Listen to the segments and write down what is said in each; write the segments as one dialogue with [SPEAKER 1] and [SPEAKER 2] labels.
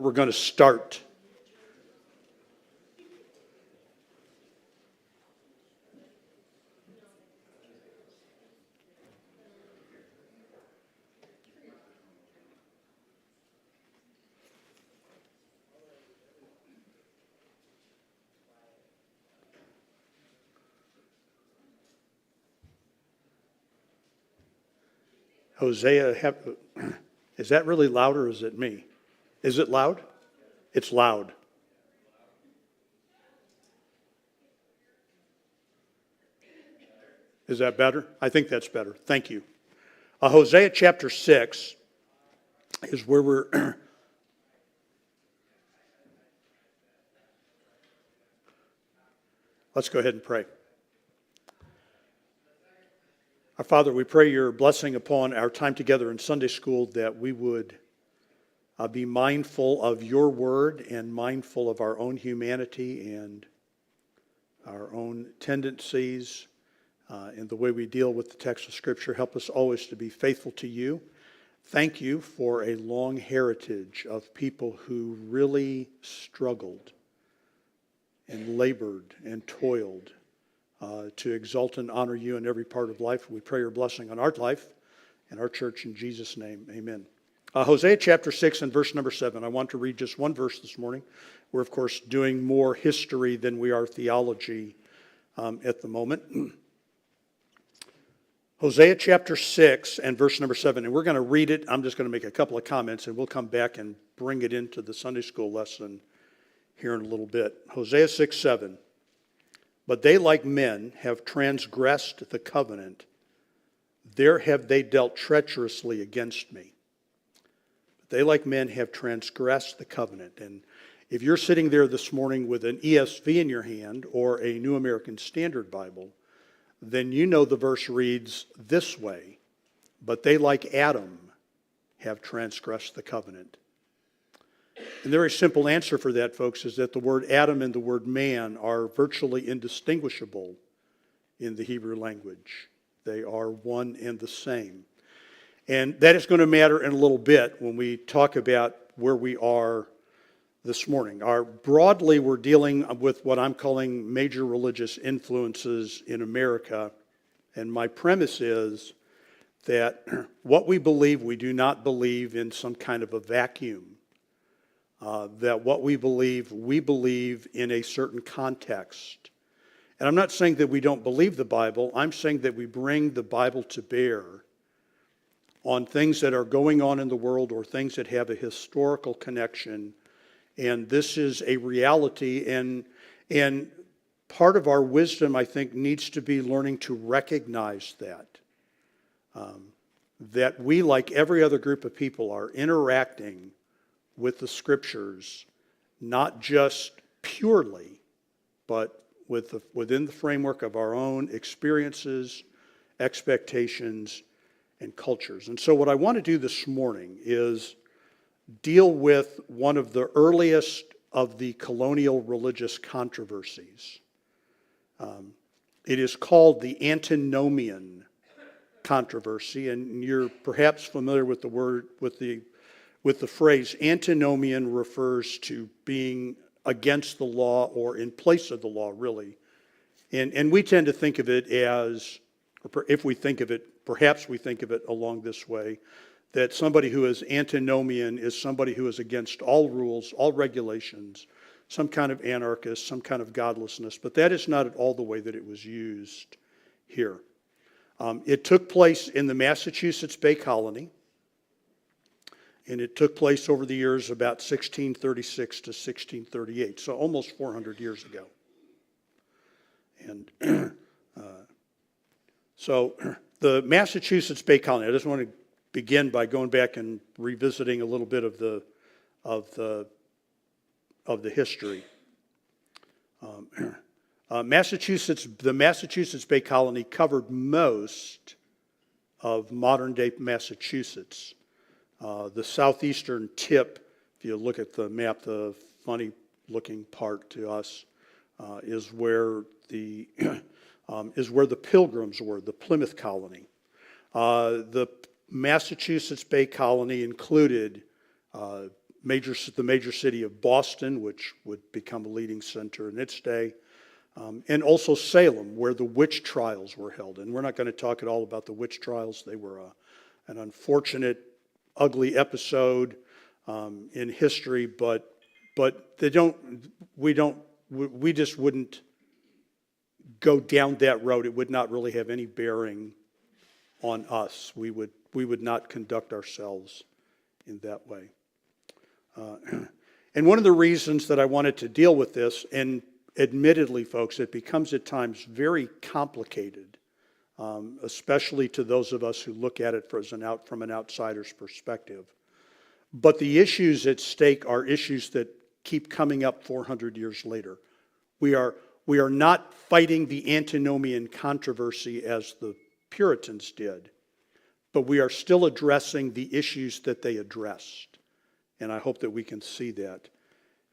[SPEAKER 1] We're going to start. Hosea, is that really loud or is it me? Is it loud? It's loud. Is that better? I think that's better. Thank you. Hosea chapter 6 is where we're... Let's go ahead and pray. Our Father, we pray your blessing upon our time together in Sunday school, that we would be mindful of your word and mindful of our own humanity and our own tendencies and the way we deal with the text of Scripture. Help us always to be faithful to you. Thank you for a long heritage of people who really struggled and labored and toiled to exalt and honor you in every part of life. We pray your blessing on our life and our church in Jesus' name. Amen. Hosea chapter 6 and verse number 7. I want to read just one verse this morning. We're, of course, doing more history than we are theology at the moment. Hosea chapter 6 and verse number 7. And we're going to read it. I'm just going to make a couple of comments, and we'll come back and bring it into the Sunday school lesson here in a little bit. Hosea 6:7. But they, like men, have transgressed the covenant. There have they dealt treacherously against me. They, like men, have transgressed the covenant. And if you're sitting there this morning with an ESV in your hand or a New American Standard Bible, then you know the verse reads this way: but they, like Adam, have transgressed the covenant. And the very simple answer for that, folks, is that the word Adam and the word man are virtually indistinguishable in the Hebrew language. They are one and the same. And that is going to matter in a little bit when we talk about where we are this morning. Broadly, we're dealing with what I'm calling major religious influences in America. And my premise is that what we believe, we do not believe in some kind of a vacuum. That what we believe in a certain context. And I'm not saying that we don't believe the Bible. I'm saying that we bring the Bible to bear on things that are going on in the world or things that have a historical connection. And this is a reality. And part of our wisdom, I think, needs to be learning to recognize that. That we, like every other group of people, are interacting with the Scriptures, not just purely, but within the framework of our own experiences, expectations, and cultures. And so what I want to do this morning is deal with one of the earliest of the colonial religious controversies. It is called the Antinomian controversy, and you're perhaps familiar with the word, with the phrase. Antinomian refers to being against the law or in place of the law, really. And we tend to think of it as, or if we think of it, perhaps we think of it along this way, that somebody who is antinomian is somebody who is against all rules, all regulations, some kind of anarchist, some kind of godlessness. But that is not at all the way that it was used here. It took place in the Massachusetts Bay Colony. And it took place over the years about 1636 to 1638, so almost 400 years ago. And so the Massachusetts Bay Colony, I just want to begin by going back and revisiting a little bit of the history. The Massachusetts Bay Colony covered most of modern-day Massachusetts. The southeastern tip, if you look at the map, the funny-looking part to us is where the Pilgrims were, the Plymouth colony. The Massachusetts Bay Colony included the major city of Boston, which would become a leading center in its day, and also Salem, where the witch trials were held. And we're not going to talk at all about the witch trials. They were an unfortunate, ugly episode in history, but we just wouldn't go down that road. It would not really have any bearing on us. We would not conduct ourselves in that way. And one of the reasons that I wanted to deal with this, and admittedly, folks, it becomes at times very complicated, especially to those of us who look at it from an outsider's perspective. But the issues at stake are issues that keep coming up 400 years later. We are not fighting the antinomian controversy as the Puritans did, but we are still addressing the issues that they addressed. And I hope that we can see that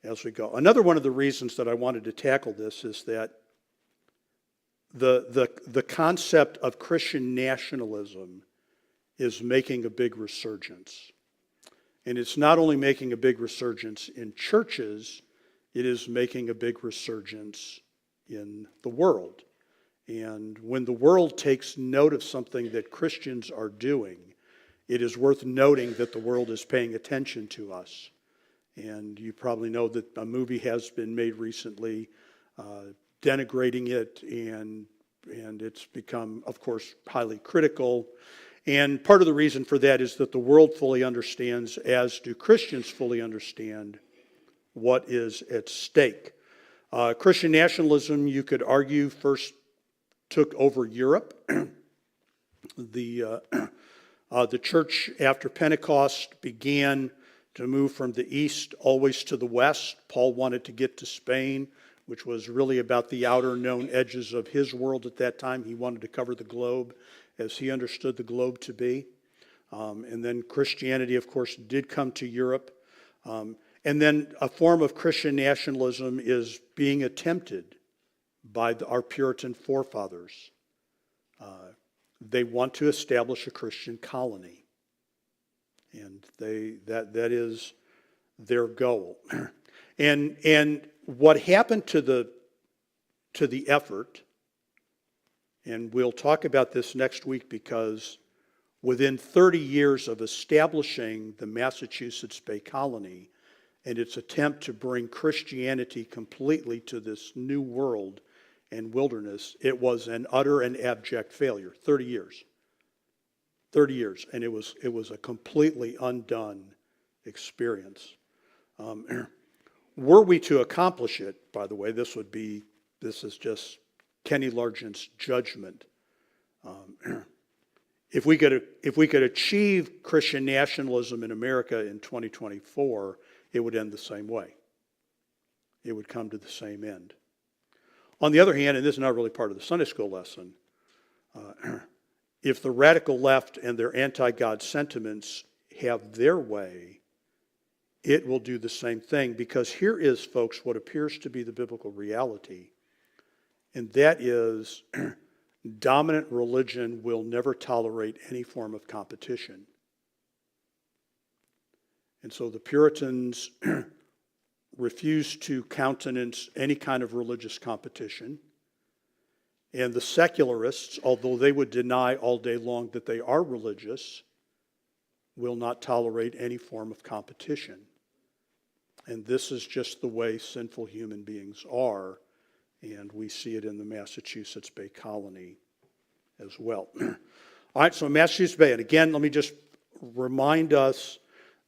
[SPEAKER 1] as we go. Another one of the reasons that I wanted to tackle this is that the concept of Christian nationalism is making a big resurgence. And it's not only making a big resurgence in churches, it is making a big resurgence in the world. And when the world takes note of something that Christians are doing, it is worth noting that the world is paying attention to us. And you probably know that a movie has been made recently denigrating it, and it's become, of course, highly critical. And part of the reason for that is that the world fully understands, as do Christians fully understand, what is at stake. Christian nationalism, you could argue, first took over Europe. The church after Pentecost began to move from the east always to the west. Paul wanted to get to Spain, which was really about the outer known edges of his world at that time. He wanted to cover the globe as he understood the globe to be. And then Christianity, of course, did come to Europe. And then a form of Christian nationalism is being attempted by our Puritan forefathers. They want to establish a Christian colony, and that is their goal. And what happened to the effort, and we'll talk about this next week, because within 30 years of establishing the Massachusetts Bay Colony and its attempt to bring Christianity completely to this new world and wilderness, it was an utter and abject failure. 30 years. 30 years. And it was a completely undone experience. Were we to accomplish it, by the way, this is just Kenny Largent's judgment. If we could achieve Christian nationalism in America in 2024, it would end the same way. It would come to the same end. On the other hand, and this is not really part of the Sunday school lesson, if the radical left and their anti-God sentiments have their way, it will do the same thing. Because here is, folks, what appears to be the biblical reality, and that is dominant religion will never tolerate any form of competition. And so the Puritans refused to countenance any kind of religious competition. And the secularists, although they would deny all day long that they are religious, will not tolerate any form of competition. And this is just the way sinful human beings are, and we see it in the Massachusetts Bay Colony as well. All right, so Massachusetts Bay, and again, let me just remind us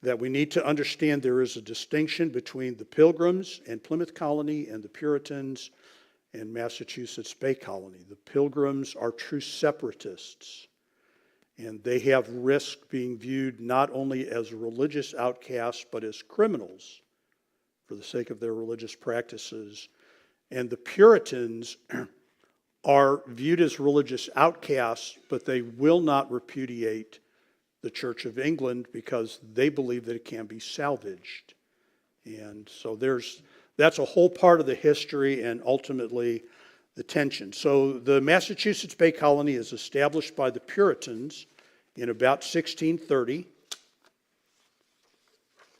[SPEAKER 1] that we need to understand there is a distinction between the Pilgrims and Plymouth Colony and the Puritans and Massachusetts Bay Colony. The Pilgrims are true separatists, and they have risk being viewed not only as religious outcasts, but as criminals for the sake of their religious practices. And the Puritans are viewed as religious outcasts, but they will not repudiate the Church of England because they believe that it can be salvaged. And so that's a whole part of the history and ultimately the tension. So the Massachusetts Bay Colony is established by the Puritans in about 1630.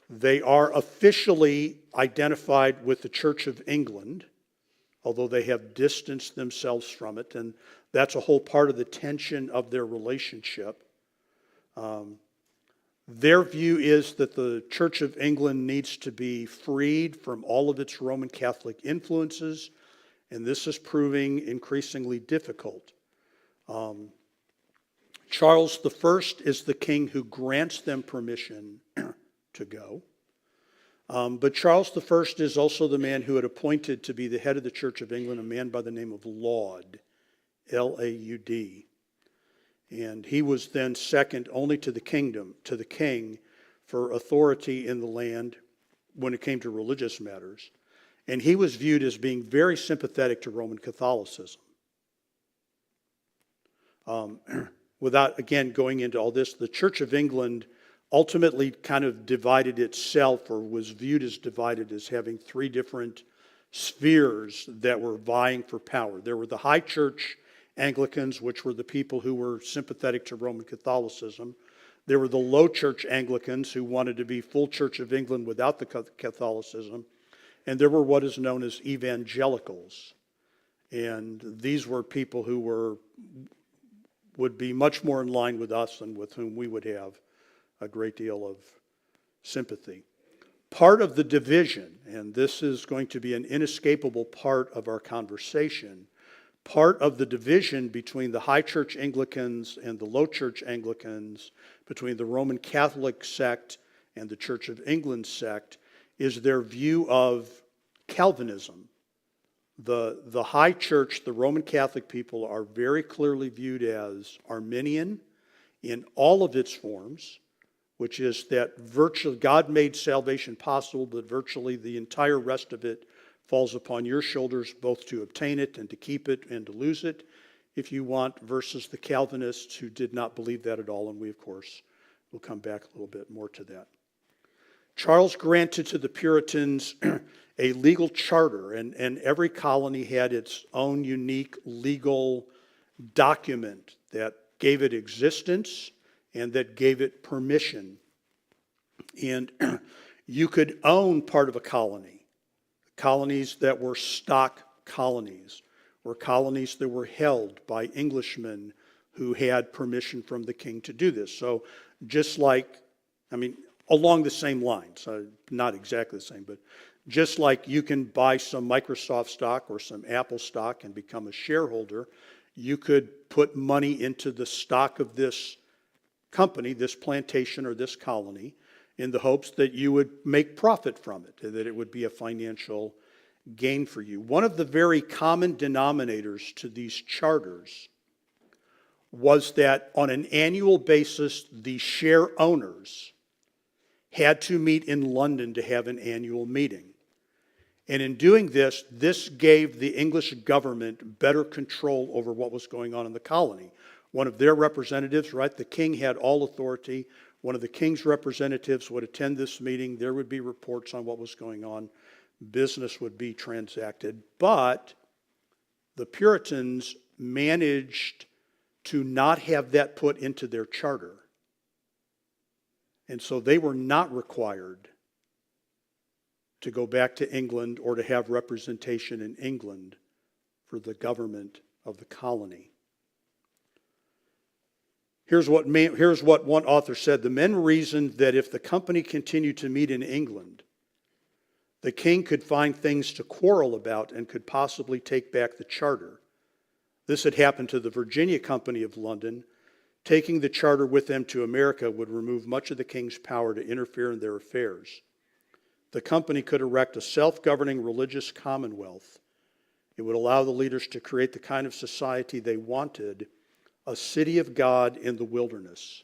[SPEAKER 1] They are officially identified with the Church of England, although they have distanced themselves from it, and that's a whole part of the tension of their relationship. Their view is that the Church of England needs to be freed from all of its Roman Catholic influences, and this is proving increasingly difficult. Charles I is the king who grants them permission to go. But Charles I is also the man who had appointed to be the head of the Church of England a man by the name of Laud, L-A-U-D. And he was then second only to the king, for authority in the land when it came to religious matters. And he was viewed as being very sympathetic to Roman Catholicism. Without, again, going into all this, the Church of England ultimately kind of divided itself, or was viewed as divided, as having three different spheres that were vying for power. There were the High Church Anglicans, which were the people who were sympathetic to Roman Catholicism. There were the Low Church Anglicans, who wanted to be full Church of England without the Catholicism. And there were what is known as evangelicals. And these were people who would be much more in line with us and with whom we would have a great deal of sympathy. Part of the division, and this is going to be an inescapable part of our conversation, part of the division between the High Church Anglicans and the Low Church Anglicans, between the Roman Catholic sect and the Church of England sect, is their view of Calvinism. The High Church, the Roman Catholic people, are very clearly viewed as Arminian in all of its forms, which is that virtually God made salvation possible, but virtually the entire rest of it falls upon your shoulders, both to obtain it and to keep it and to lose it, if you want, versus the Calvinists who did not believe that at all, and we, of course, will come back a little bit more to that. Charles granted to the Puritans a legal charter, and every colony had its own unique legal document that gave it existence and that gave it permission. And you could own part of a colony. Colonies that were stock colonies, or colonies that were held by Englishmen who had permission from the king to do this. So just like, along the same lines, not exactly the same, but just like you can buy some Microsoft stock or some Apple stock and become a shareholder, you could put money into the stock of this company, this plantation or this colony, in the hopes that you would make profit from it, that it would be a financial gain for you. One of the very common denominators to these charters was that on an annual basis, the share owners had to meet in London to have an annual meeting. And in doing this, this gave the English government better control over what was going on in the colony. One of their representatives, right, the king had all authority. One of the king's representatives would attend this meeting. There would be reports on what was going on. Business would be transacted. But the Puritans managed to not have that put into their charter. And so they were not required to go back to England or to have representation in England for the government of the colony. Here's what one author said. The men reasoned that if the company continued to meet in England, the king could find things to quarrel about and could possibly take back the charter. This had happened to the Virginia Company of London. Taking the charter with them to America would remove much of the king's power to interfere in their affairs. The company could erect a self-governing religious commonwealth. It would allow the leaders to create the kind of society they wanted, a city of God in the wilderness.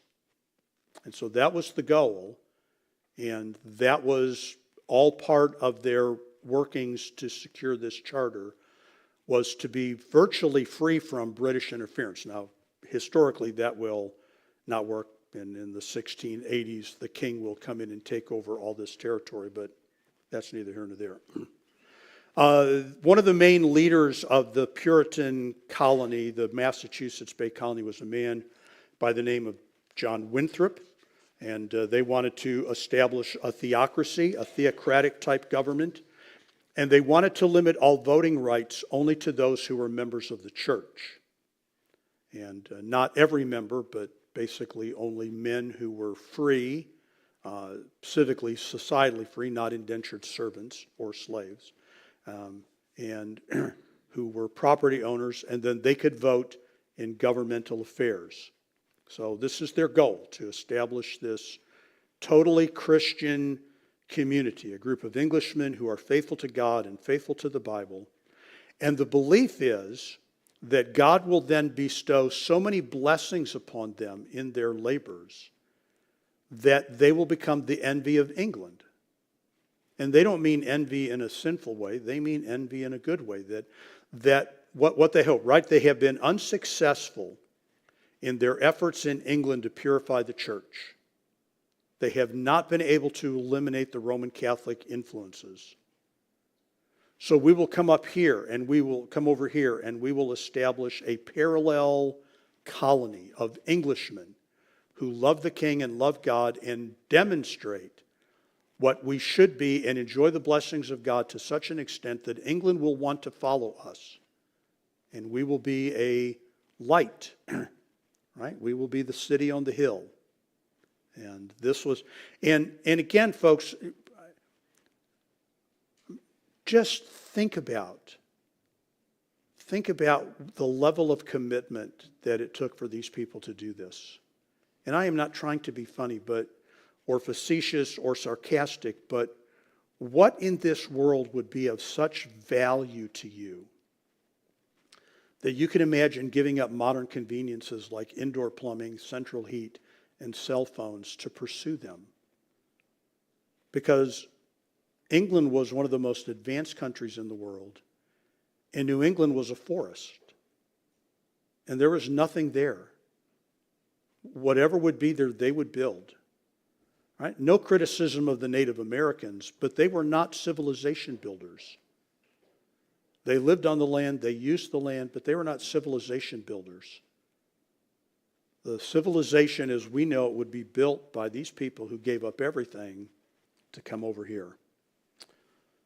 [SPEAKER 1] And so that was the goal, and that was all part of their workings to secure this charter, was to be virtually free from British interference. Now, historically, that will not work, and in the 1680s, the king will come in and take over all this territory, but that's neither here nor there. One of the main leaders of the Puritan colony, the Massachusetts Bay Colony, was a man by the name of John Winthrop. And they wanted to establish a theocracy, a theocratic type government. And they wanted to limit all voting rights only to those who were members of the church. And not every member, but basically only men who were free, civically, societally free, not indentured servants or slaves, and who were property owners, and then they could vote in governmental affairs. So this is their goal, to establish this totally Christian community, a group of Englishmen who are faithful to God and faithful to the Bible. And the belief is that God will then bestow so many blessings upon them in their labors that they will become the envy of England. And they don't mean envy in a sinful way, they mean envy in a good way, that what they hope, right? They have been unsuccessful in their efforts in England to purify the church. They have not been able to eliminate the Roman Catholic influences. So we will come up here and we will come over here and we will establish a parallel colony of Englishmen who love the King and love God and demonstrate what we should be and enjoy the blessings of God to such an extent that England will want to follow us. And we will be a light, right? We will be the city on the hill. And this was, and again, folks, just think about the level of commitment that it took for these people to do this. And I am not trying to be funny, or facetious or sarcastic, but what in this world would be of such value to you that you can imagine giving up modern conveniences like indoor plumbing, central heat, and cell phones to pursue them? Because England was one of the most advanced countries in the world, and New England was a forest. And there was nothing there. Whatever would be there, they would build. Right? No criticism of the Native Americans, but they were not civilization builders. They lived on the land, they used the land, but they were not civilization builders. The civilization as we know it would be built by these people who gave up everything to come over here.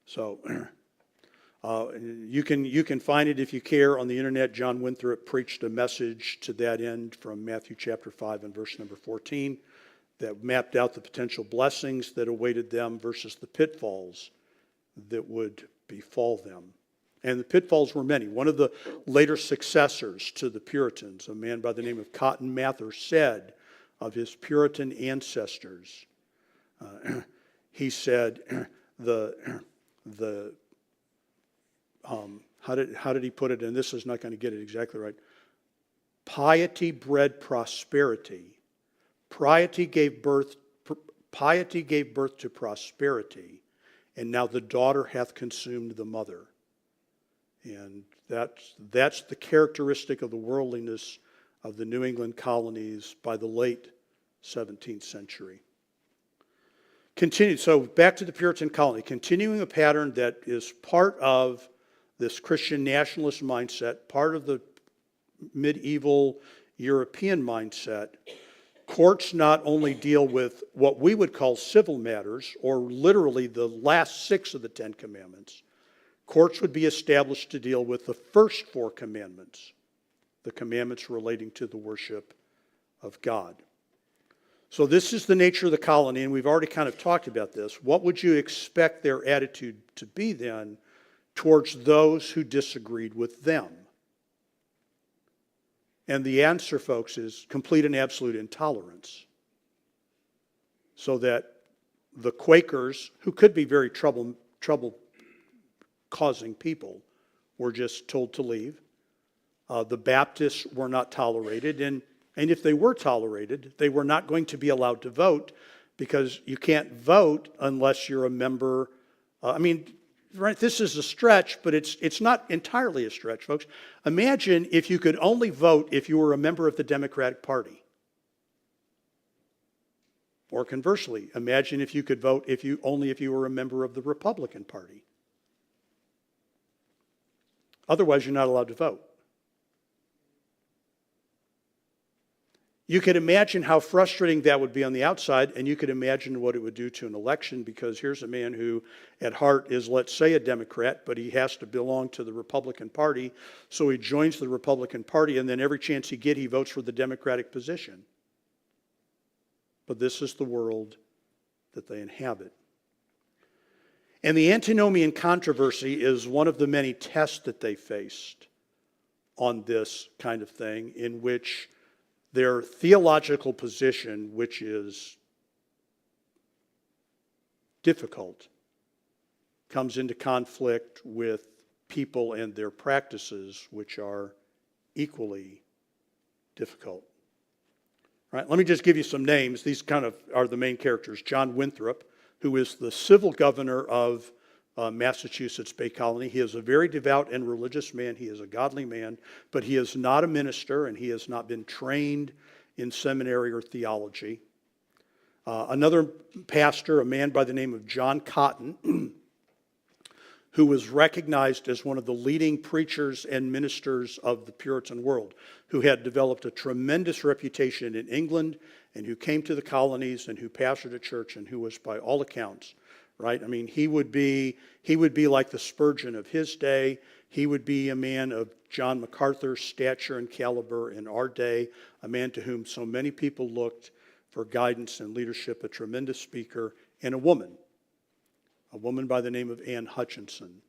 [SPEAKER 1] So you can find it if you care on the internet. John Winthrop preached a message to that end from Matthew chapter 5 and verse number 14 that mapped out the potential blessings that awaited them versus the pitfalls that would befall them. And the pitfalls were many. One of the later successors to the Puritans, a man by the name of Cotton Mather, said of his Puritan ancestors, he said, how did he put it? And this is not going to get it exactly right. Piety bred prosperity. Piety gave birth to prosperity, and now the daughter hath consumed the mother. And that's the characteristic of the worldliness of the New England colonies by the late 17th century. So back to the Puritan colony, continuing a pattern that is part of this Christian nationalist mindset, part of the medieval European mindset. Courts not only deal with what we would call civil matters, or literally the last 6 of the 10 commandments. Courts would be established to deal with the first 4 commandments, the commandments relating to the worship of God. So this is the nature of the colony, and we've already kind of talked about this. What would you expect their attitude to be then towards those who disagreed with them? And the answer, folks, is complete and absolute intolerance. So that the Quakers, who could be very trouble-causing people, were just told to leave. The Baptists were not tolerated, and if they were tolerated, they were not going to be allowed to vote, because you can't vote unless you're a member. Right, this is a stretch, but it's not entirely a stretch, folks. Imagine if you could only vote if you were a member of the Democratic Party. Or conversely, imagine if you could vote if you were a member of the Republican Party. Otherwise, you're not allowed to vote. You could imagine how frustrating that would be on the outside, and you could imagine what it would do to an election, because here's a man who at heart is, let's say, a Democrat, but he has to belong to the Republican Party, so he joins the Republican Party, and then every chance he gets, he votes for the Democratic position. But this is the world that they inhabit. And the antinomian controversy is one of the many tests that they faced on this kind of thing, in which their theological position, which is difficult, comes into conflict with people and their practices, which are equally difficult. Right? Let me just give you some names. These kind of are the main characters. John Winthrop, who is the civil governor of Massachusetts Bay Colony. He is a very devout and religious man. He is a godly man, but he is not a minister, and he has not been trained in seminary or theology. Another pastor, a man by the name of John Cotton, who was recognized as one of the leading preachers and ministers of the Puritan world, who had developed a tremendous reputation in England, and who came to the colonies, and who pastored a church, and who was, by all accounts, right? I mean, he would be like the Spurgeon of his day. He would be a man of John MacArthur's stature and caliber in our day, a man to whom so many people looked for guidance and leadership, a tremendous speaker, and a woman by the name of Anne Hutchinson.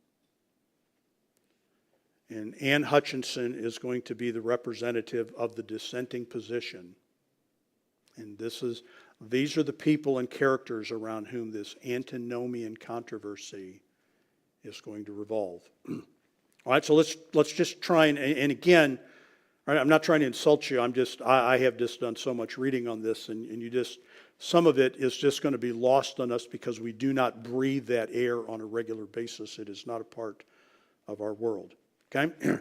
[SPEAKER 1] And Anne Hutchinson is going to be the representative of the dissenting position. And these are the people and characters around whom this antinomian controversy is going to revolve. All right, so let's just try and again, all right, I'm not trying to insult you. I have just done so much reading on this, and some of it is just going to be lost on us because we do not breathe that air on a regular basis. It is not a part of our world. Okay?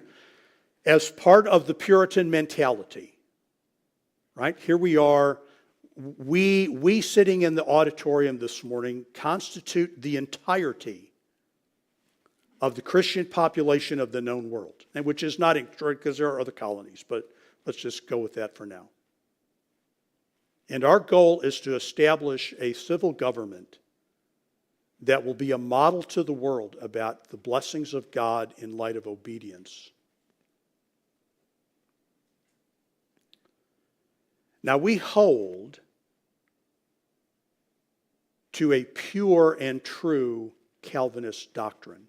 [SPEAKER 1] As part of the Puritan mentality, right? Here we are. We sitting in the auditorium this morning constitute the entirety of the Christian population of the known world, and which is not because there are other colonies, but let's just go with that for now. And our goal is to establish a civil government that will be a model to the world about the blessings of God in light of obedience. Now, we hold to a pure and true Calvinist doctrine.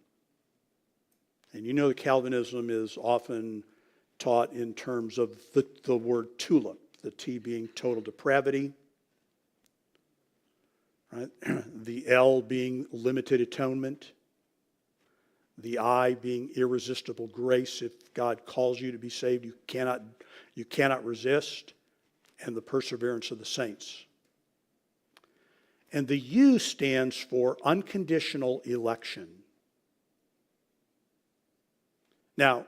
[SPEAKER 1] And you know that Calvinism is often taught in terms of the word tulip, the T being total depravity, right? The L being limited atonement, the I being irresistible grace. If God calls you to be saved, you cannot resist, and the perseverance of the saints. And the U stands for unconditional election. Now,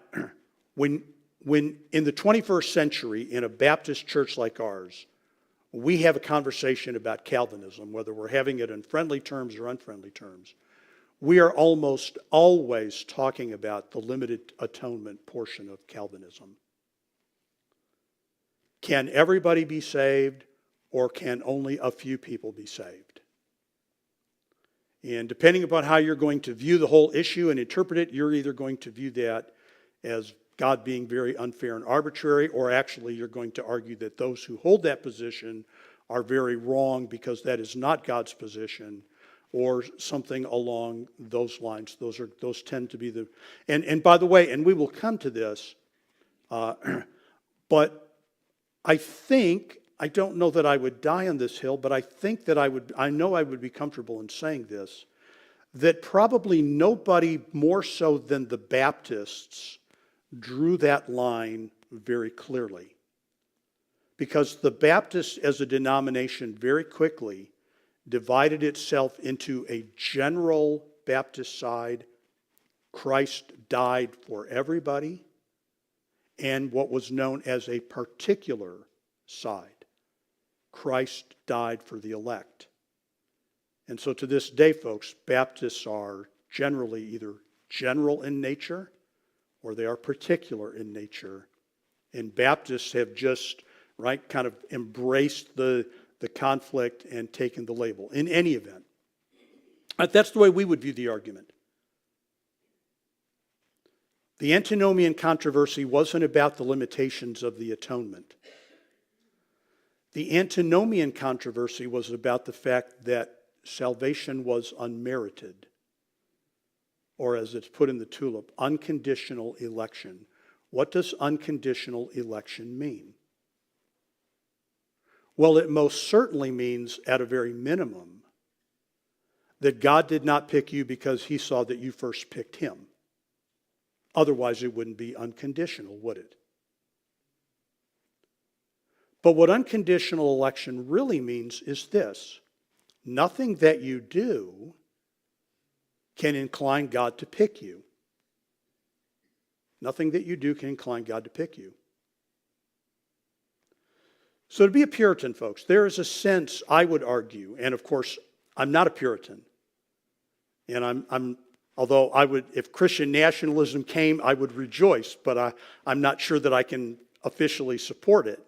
[SPEAKER 1] when in the 21st century, in a Baptist church like ours, we have a conversation about Calvinism, whether we're having it in friendly terms or unfriendly terms, we are almost always talking about the limited atonement portion of Calvinism. Can everybody be saved, or can only a few people be saved? And depending upon how you're going to view the whole issue and interpret it, you're either going to view that as God being very unfair and arbitrary, or actually you're going to argue that those who hold that position are very wrong because that is not God's position, or something along those lines. Those tend to be the... And by the way, and we will come to this, but I don't know that I would die on this hill, but I know I would be comfortable in saying this, that probably nobody more so than the Baptists drew that line very clearly. Because the Baptists as a denomination very quickly divided itself into a general Baptist side, Christ died for everybody, and what was known as a particular side, Christ died for the elect. And so to this day, folks, Baptists are generally either general in nature or they are particular in nature. And Baptists have just right? Kind of embraced the conflict and taken the label in any event. That's the way we would view the argument. The antinomian controversy wasn't about the limitations of the atonement. The antinomian controversy was about the fact that salvation was unmerited, or as it's put in the tulip, unconditional election. What does unconditional election mean? Well, it most certainly means, at a very minimum, that God did not pick you because he saw that you first picked him. Otherwise, it wouldn't be unconditional, would it? But what unconditional election really means is this: nothing that you do can incline God to pick you. Nothing that you do can incline God to pick you. So to be a Puritan, folks, there is a sense, I would argue, and of course, I'm not a Puritan. And although I would, if Christian nationalism came, I would rejoice, but I'm not sure that I can officially support it.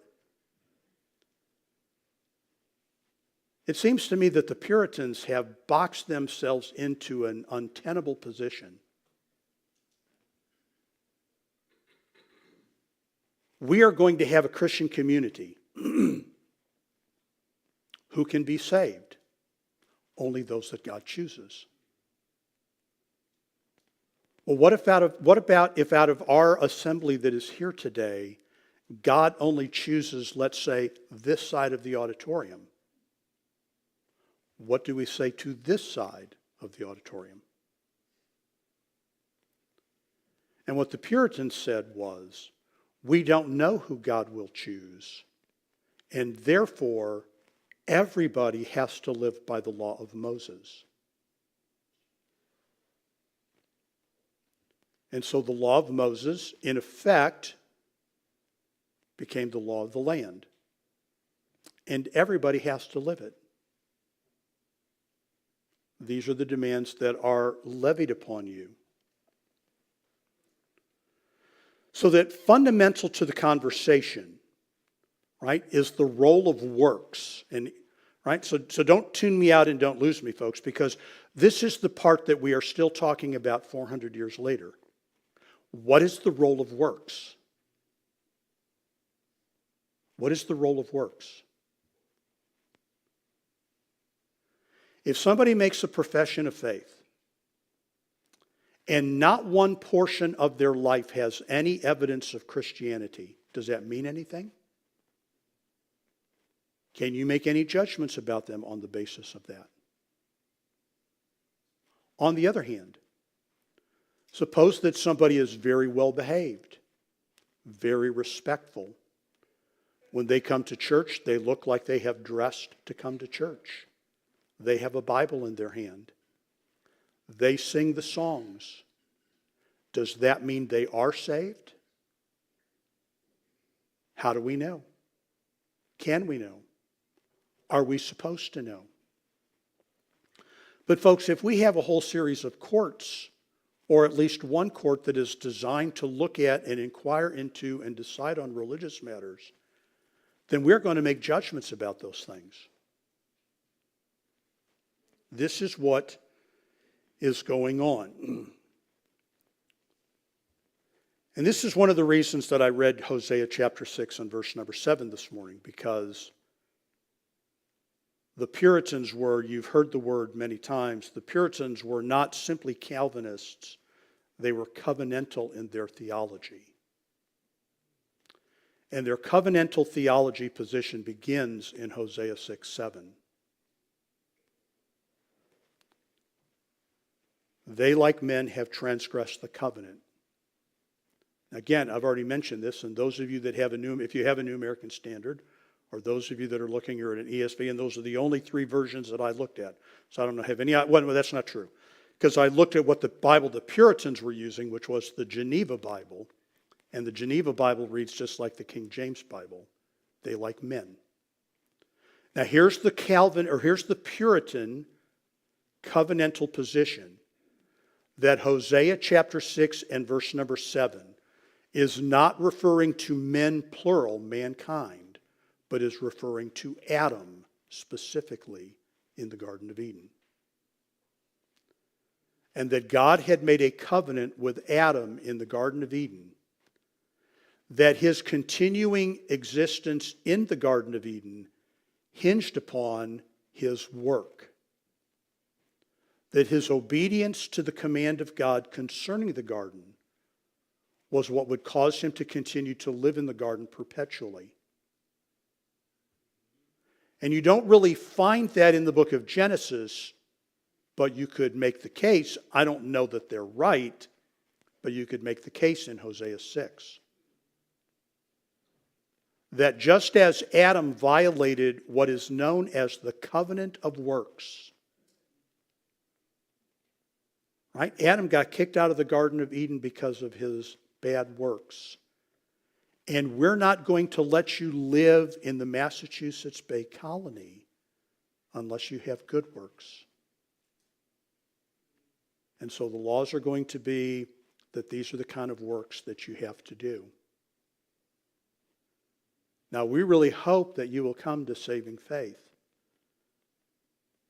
[SPEAKER 1] It seems to me that the Puritans have boxed themselves into an untenable position. We are going to have a Christian community who can be saved. Only those that God chooses. Well, what about if out of our assembly that is here today, God only chooses, let's say, this side of the auditorium? What do we say to this side of the auditorium? And what the Puritans said was, we don't know who God will choose, and therefore everybody has to live by the law of Moses. And so the law of Moses, in effect, became the law of the land. And everybody has to live it. These are the demands that are levied upon you. So that fundamental to the conversation, right, is the role of works. And right, so don't tune me out and don't lose me, folks, because this is the part that we are still talking about 400 years later. What is the role of works? What is the role of works? If somebody makes a profession of faith and not one portion of their life has any evidence of Christianity, does that mean anything? Can you make any judgments about them on the basis of that? On the other hand, suppose that somebody is very well behaved, very respectful. When they come to church, they look like they have dressed to come to church. They have a Bible in their hand. They sing the songs. Does that mean they are saved? How do we know? Can we know? Are we supposed to know? But folks, if we have a whole series of courts, or at least one court that is designed to look at and inquire into and decide on religious matters, then we're going to make judgments about those things. This is what is going on. And this is one of the reasons that I read Hosea chapter 6 and verse number 7 this morning, because the Puritans were, you've heard the word many times, the Puritans were not simply Calvinists, they were covenantal in their theology. And their covenantal theology position begins in Hosea 6:7. They, like men, have transgressed the covenant. Again, I've already mentioned this, and those of you that have if you have a New American Standard, or those of you that are looking here at an ESV, and those are the only three versions that I looked at. So I don't know, have any, well, that's not true. Because I looked at what the Bible the Puritans were using, which was the Geneva Bible, and the Geneva Bible reads just like the King James Bible. They like men. Now here's the Puritan covenantal position, that Hosea chapter 6 and verse number 7 is not referring to men plural, mankind, but is referring to Adam specifically in the Garden of Eden. And that God had made a covenant with Adam in the Garden of Eden, that his continuing existence in the Garden of Eden hinged upon his work. That his obedience to the command of God concerning the garden was what would cause him to continue to live in the garden perpetually. And you don't really find that in the book of Genesis, but you could make the case. I don't know that they're right, but you could make the case in Hosea 6. That just as Adam violated what is known as the covenant of works, right? Adam got kicked out of the Garden of Eden because of his bad works. And we're not going to let you live in the Massachusetts Bay Colony unless you have good works. And so the laws are going to be that these are the kind of works that you have to do. Now, we really hope that you will come to saving faith.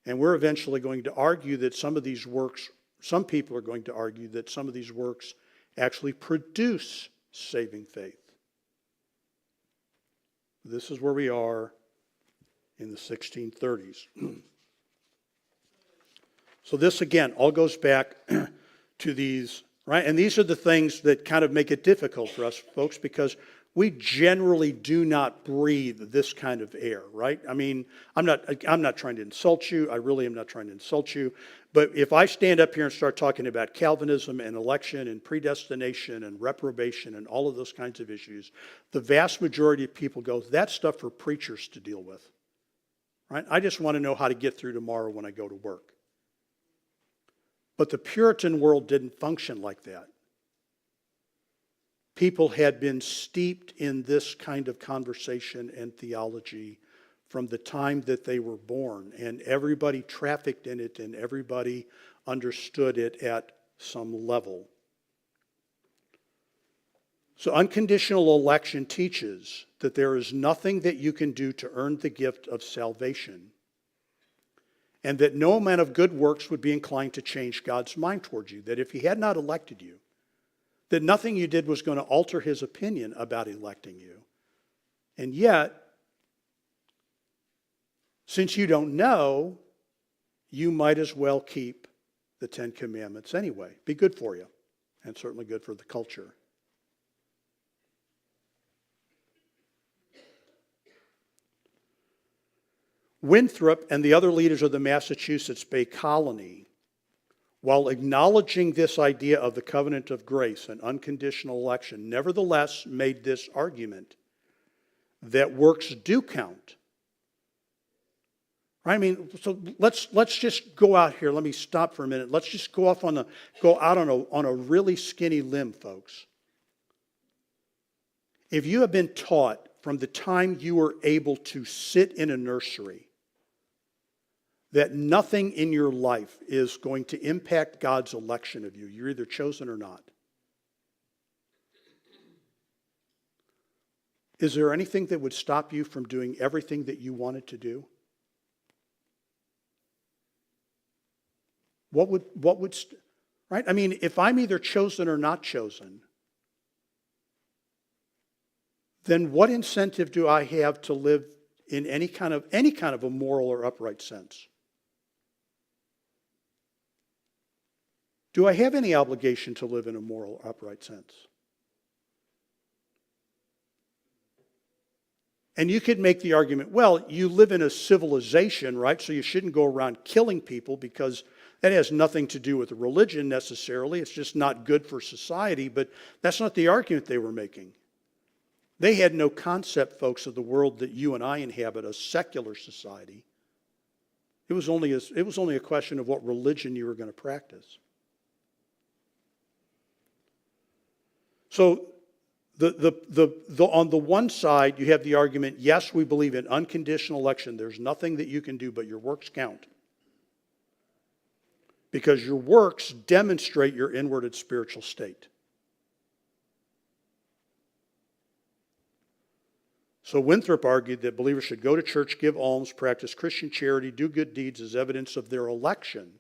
[SPEAKER 1] And we're eventually going to argue that some of these works, some people are going to argue that some of these works actually produce saving faith. This is where we are in the 1630s. So this, again, all goes back to these, right? And these are the things that kind of make it difficult for us, folks, because we generally do not breathe this kind of air, right? I mean, I'm not trying to insult you. I really am not trying to insult you. But if I stand up here and start talking about Calvinism and election and predestination and reprobation and all of those kinds of issues, the vast majority of people go, that's stuff for preachers to deal with, right? I just want to know how to get through tomorrow when I go to work. But the Puritan world didn't function like that. People had been steeped in this kind of conversation and theology from the time that they were born, and everybody trafficked in it and everybody understood it at some level. So unconditional election teaches that there is nothing that you can do to earn the gift of salvation, and that no amount of good works would be inclined to change God's mind towards you, that if he had not elected you, that nothing you did was going to alter his opinion about electing you. And yet, since you don't know, you might as well keep the Ten Commandments anyway. Be good for you, and certainly good for the culture. Winthrop and the other leaders of the Massachusetts Bay Colony, while acknowledging this idea of the covenant of grace and unconditional election, nevertheless made this argument that works do count. I mean, so let's just go out here. Let me stop for a minute. Let's just go out on a really skinny limb, folks. If you have been taught from the time you were able to sit in a nursery that nothing in your life is going to impact God's election of you, you're either chosen or not. Is there anything that would stop you from doing everything that you wanted to do? Right? I mean, if I'm either chosen or not chosen, then what incentive do I have to live in any kind of a moral or upright sense? Do I have any obligation to live in a moral, upright sense? And you could make the argument, well, you live in a civilization, right? So you shouldn't go around killing people because that has nothing to do with religion necessarily. It's just not good for society, but that's not the argument they were making. They had no concept, folks, of the world that you and I inhabit, a secular society. It was only a question of what religion you were going to practice. So on the one side, you have the argument, yes, we believe in unconditional election. There's nothing that you can do, but your works count. Because your works demonstrate your inward and spiritual state. So Winthrop argued that believers should go to church, give alms, practice Christian charity, do good deeds as evidence of their election.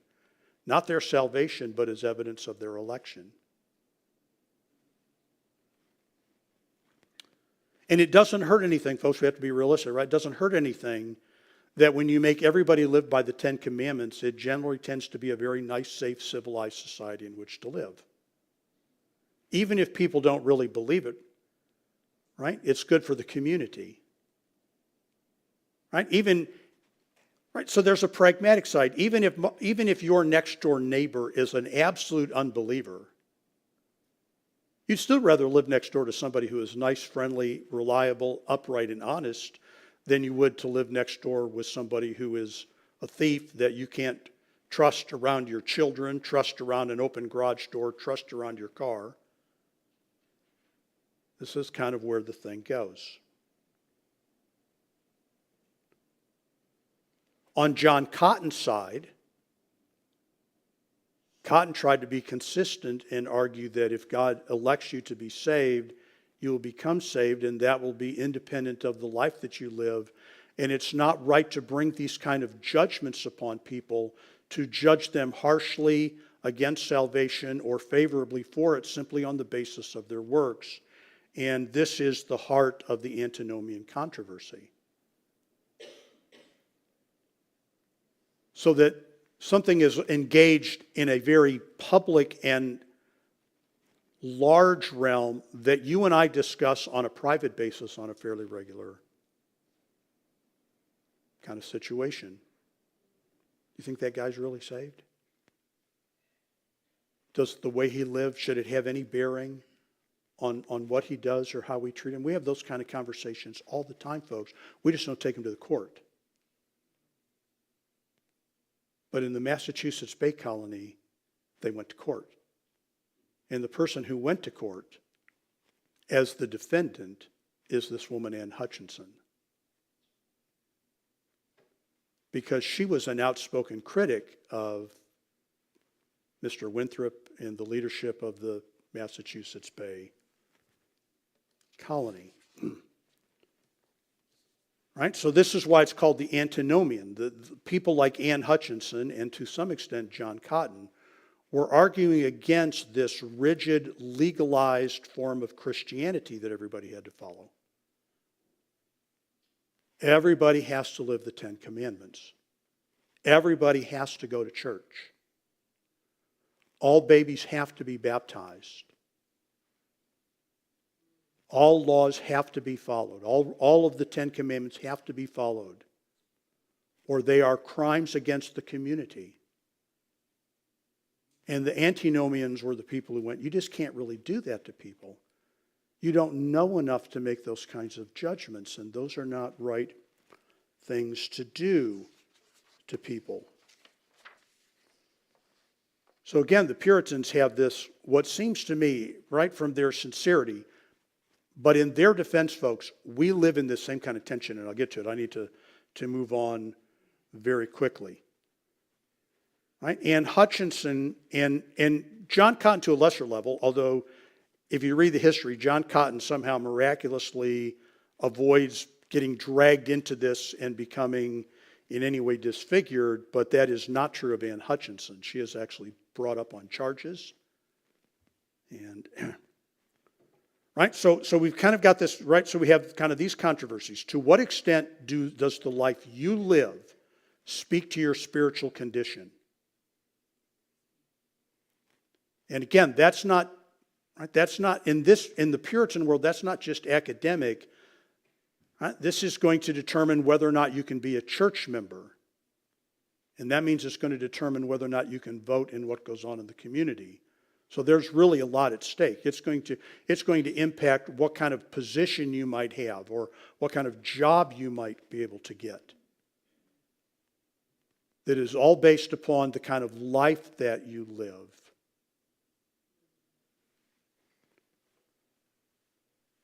[SPEAKER 1] Not their salvation, but as evidence of their election. And it doesn't hurt anything, folks, we have to be realistic, right? It doesn't hurt anything that when you make everybody live by the Ten Commandments, it generally tends to be a very nice, safe, civilized society in which to live. Even if people don't really believe it, right? It's good for the community. Right? Right? So there's a pragmatic side. Even if your next door neighbor is an absolute unbeliever, you'd still rather live next door to somebody who is nice, friendly, reliable, upright, and honest than you would to live next door with somebody who is a thief that you can't trust around your children, trust around an open garage door, trust around your car. This is kind of where the thing goes. On John Cotton's side, Cotton tried to be consistent and argue that if God elects you to be saved, you will become saved, and that will be independent of the life that you live. And it's not right to bring these kind of judgments upon people, to judge them harshly against salvation or favorably for it simply on the basis of their works. And this is the heart of the antinomian controversy. So that something is engaged in a very public and large realm that you and I discuss on a private basis on a fairly regular kind of situation. You think that guy's really saved? Does the way he lives, should it have any bearing on what he does or how we treat him? We have those kind of conversations all the time, folks. We just don't take them to the court. But in the Massachusetts Bay Colony, they went to court. And the person who went to court as the defendant is this woman, Ann Hutchinson. Because she was an outspoken critic of Mr. Winthrop and the leadership of the Massachusetts Bay Colony. Right? So this is why it's called the antinomian. The people like Ann Hutchinson and to some extent John Cotton were arguing against this rigid, legalized form of Christianity that everybody had to follow. Everybody has to live the Ten Commandments. Everybody has to go to church. All babies have to be baptized. All laws have to be followed. All of the Ten Commandments have to be followed, or they are crimes against the community. And the antinomians were the people who went, you just can't really do that to people. You don't know enough to make those kinds of judgments, and those are not right things to do to people. So again, the Puritans have this, what seems to me, right from their sincerity, but in their defense, folks, we live in this same kind of tension, and I'll get to it. I need to move on very quickly. Right? And Hutchinson and John Cotton to a lesser level, although if you read the history, John Cotton somehow miraculously avoids getting dragged into this and becoming in any way disfigured, but that is not true of Ann Hutchinson. She is actually brought up on charges. And right, so we've kind of got this, right, so we have kind of these controversies. To what extent does the life you live speak to your spiritual condition? And again, that's not in the Puritan world, that's not just academic. Right? This is going to determine whether or not you can be a church member. And that means it's going to determine whether or not you can vote in what goes on in the community. So there's really a lot at stake. It's going to impact what kind of position you might have or what kind of job you might be able to get. That is all based upon the kind of life that you live.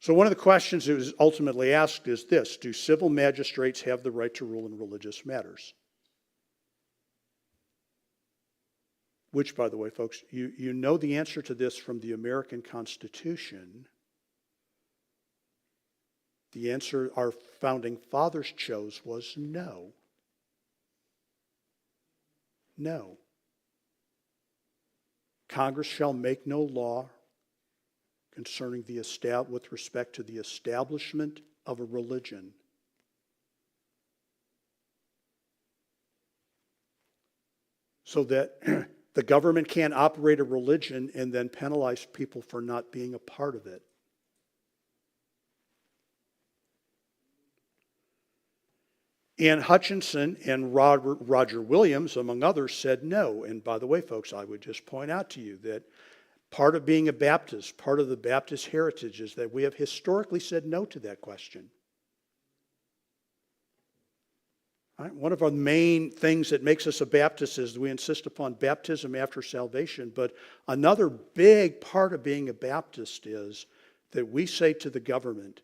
[SPEAKER 1] So one of the questions that was ultimately asked is this: do civil magistrates have the right to rule in religious matters? Which, by the way, folks, you know the answer to this from the American Constitution. The answer our founding fathers chose was no. No. Congress shall make no law concerning with respect to the establishment of a religion. So that the government can't operate a religion and then penalize people for not being a part of it. Ann Hutchinson and Roger Williams, among others, said no. And by the way, folks, I would just point out to you that part of being a Baptist, part of the Baptist heritage is that we have historically said no to that question. Right? One of our main things that makes us a Baptist is we insist upon baptism after salvation. But another big part of being a Baptist is that we say to the government,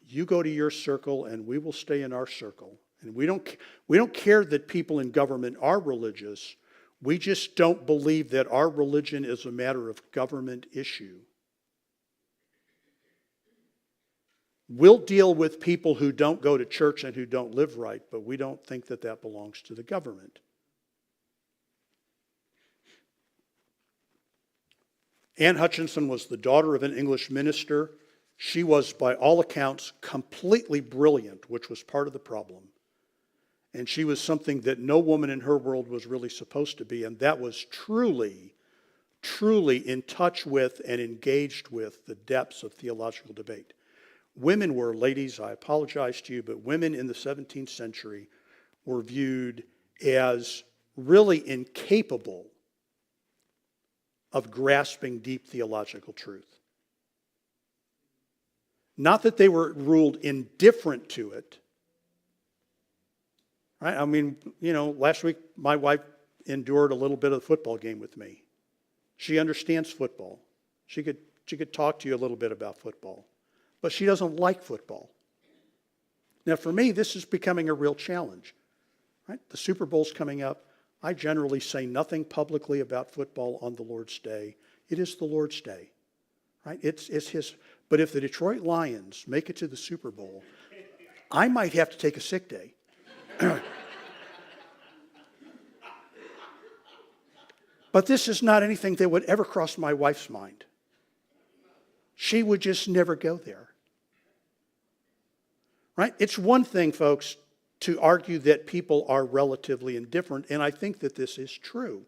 [SPEAKER 1] you go to your circle and we will stay in our circle. And we don't care that people in government are religious. We just don't believe that our religion is a matter of government issue. We'll deal with people who don't go to church and who don't live right, but we don't think that that belongs to the government. Ann Hutchinson was the daughter of an English minister. She was, by all accounts, completely brilliant, which was part of the problem. And she was something that no woman in her world was really supposed to be, and that was truly, truly in touch with and engaged with the depths of theological debate. Women were, ladies, I apologize to you, but women in the 17th century were viewed as really incapable of grasping deep theological truth. Not that they were ruled indifferent to it. Right? I mean, last week my wife endured a little bit of the football game with me. She understands football. She could talk to you a little bit about football. But she doesn't like football. Now for me, this is becoming a real challenge. Right? The Super Bowl's coming up. I generally say nothing publicly about football on the Lord's Day. It is the Lord's Day. Right? It's his. But if the Detroit Lions make it to the Super Bowl, I might have to take a sick day. But this is not anything that would ever cross my wife's mind. She would just never go there. Right? It's one thing, folks, to argue that people are relatively indifferent, and I think that this is true.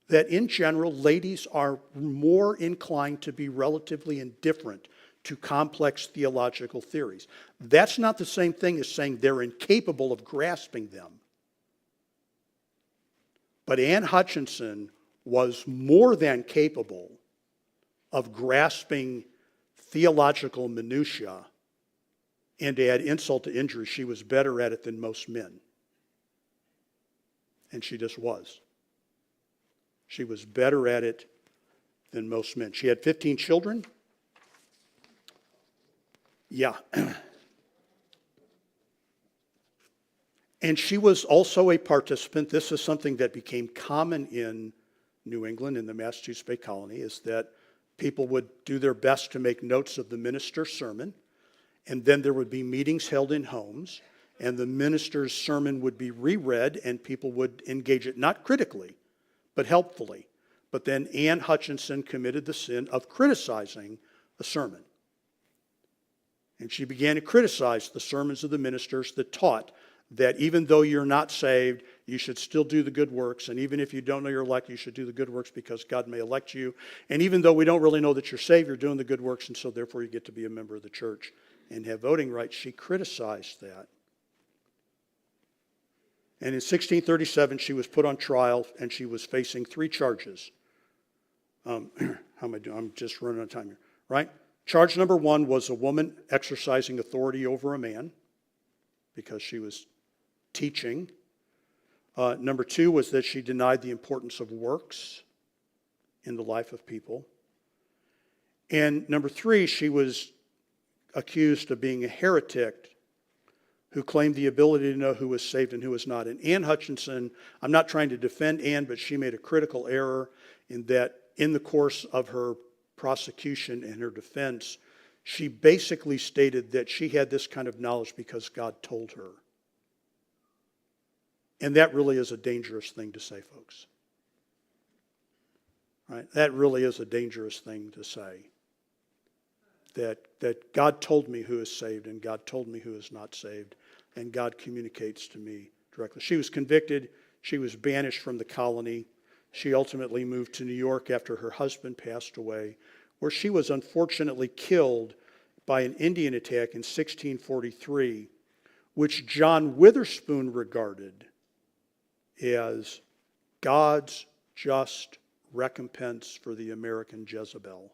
[SPEAKER 1] That in general, ladies are more inclined to be relatively indifferent to complex theological theories. That's not the same thing as saying they're incapable of grasping them. But Ann Hutchinson was more than capable of grasping theological minutiae, and to add insult to injury, she was better at it than most men. And she just was. She was better at it than most men. She had 15 children. Yeah. And she was also a participant. This is something that became common in New England, in the Massachusetts Bay Colony, is that people would do their best to make notes of the minister's sermon, and then there would be meetings held in homes, and the minister's sermon would be reread, and people would engage it, not critically, but helpfully. But then Ann Hutchinson committed the sin of criticizing a sermon. And she began to criticize the sermons of the ministers that taught that even though you're not saved, you should still do the good works. And even if you don't know you're elect, you should do the good works because God may elect you. And even though we don't really know that you're saved, you're doing the good works, and so therefore you get to be a member of the church and have voting rights. She criticized that. And in 1637, she was put on trial, and she was facing 3 charges. How am I doing? I'm just running out of time here. Right? Charge number 1 was a woman exercising authority over a man because she was teaching. Number 2 was that she denied the importance of works in the life of people. And number 3, she was accused of being a heretic who claimed the ability to know who was saved and who was not. And Ann Hutchinson, I'm not trying to defend Ann, but she made a critical error in that in the course of her prosecution and her defense, she basically stated that she had this kind of knowledge because God told her. And that really is a dangerous thing to say, folks. Right? That really is a dangerous thing to say. That God told me who is saved and God told me who is not saved, and God communicates to me directly. She was convicted. She was banished from the colony. She ultimately moved to New York after her husband passed away, where she was unfortunately killed by an Indian attack in 1643, which John Witherspoon regarded as God's just recompense for the American Jezebel.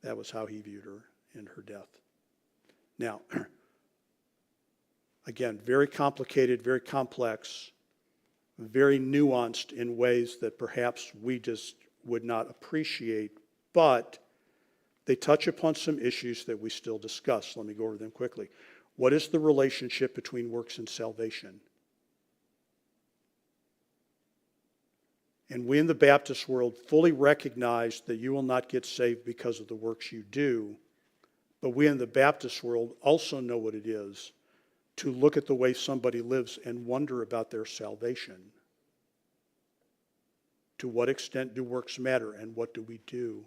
[SPEAKER 1] That was how he viewed her in her death. Now, again, very complicated, very complex, very nuanced in ways that perhaps we just would not appreciate, but they touch upon some issues that we still discuss. Let me go over them quickly. What is the relationship between works and salvation? And we in the Baptist world fully recognize that you will not get saved because of the works you do, but we in the Baptist world also know what it is to look at the way somebody lives and wonder about their salvation. To what extent do works matter, and what do we do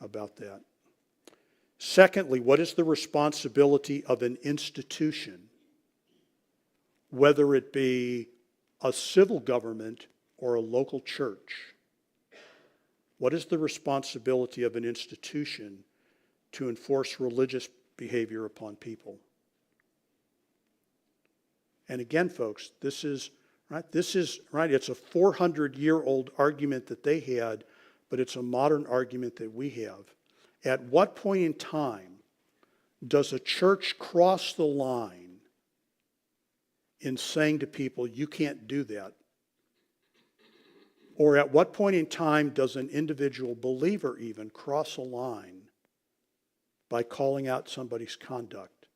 [SPEAKER 1] about that? Secondly, what is the responsibility of an institution, whether it be a civil government or a local church? What is the responsibility of an institution to enforce religious behavior upon people? And again, folks, this is right. It's a 400-year-old argument that they had, but it's a modern argument that we have. At what point in time does a church cross the line in saying to people, you can't do that? Or at what point in time does an individual believer even cross a line by calling out somebody's conduct?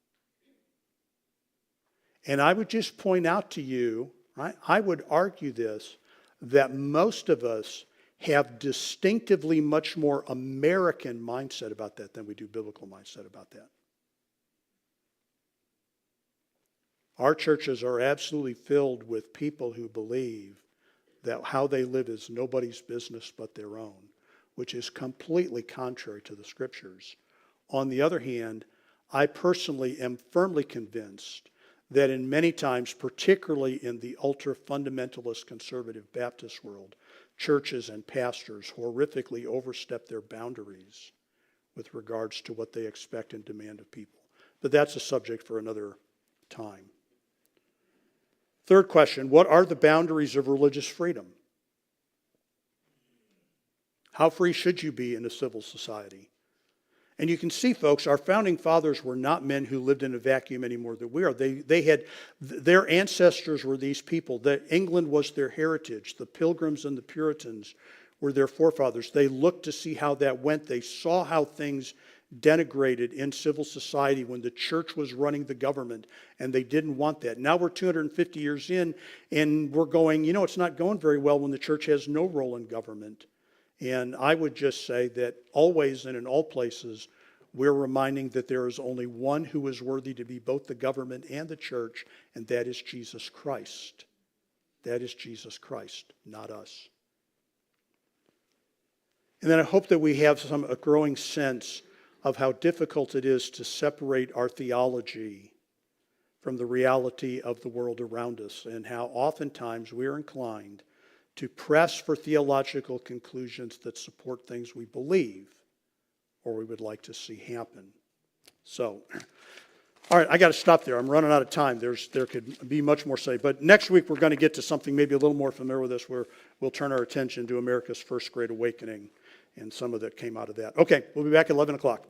[SPEAKER 1] And I would just point out to you, right, I would argue this, that most of us have distinctively much more American mindset about that than we do biblical mindset about that. Our churches are absolutely filled with people who believe that how they live is nobody's business but their own, which is completely contrary to the Scriptures. On the other hand, I personally am firmly convinced that in many times, particularly in the ultra-fundamentalist conservative Baptist world, churches and pastors horrifically overstep their boundaries with regards to what they expect and demand of people. But that's a subject for another time. Third question, what are the boundaries of religious freedom? How free should you be in a civil society? And you can see, folks, our founding fathers were not men who lived in a vacuum any more than we are. They had, their ancestors were these people. England was their heritage. The Pilgrims and the Puritans were their forefathers. They looked to see how that went. They saw how things denigrated in civil society when the church was running the government, and they didn't want that. Now we're 250 years in, and we're going, it's not going very well when the church has no role in government. And I would just say that always and in all places, we're reminding that there is only one who is worthy to be both the government and the church, and that is Jesus Christ. That is Jesus Christ, not us. And then I hope that we have a growing sense of how difficult it is to separate our theology from the reality of the world around us, and how oftentimes we're inclined to press for theological conclusions that support things we believe or we would like to see happen. So, all right, I got to stop there. I'm running out of time. There could be much more to say. But next week we're going to get to something maybe a little more familiar with us, where we'll turn our attention to America's First Great Awakening and some of that came out of that. Okay, we'll be back at 11 o'clock.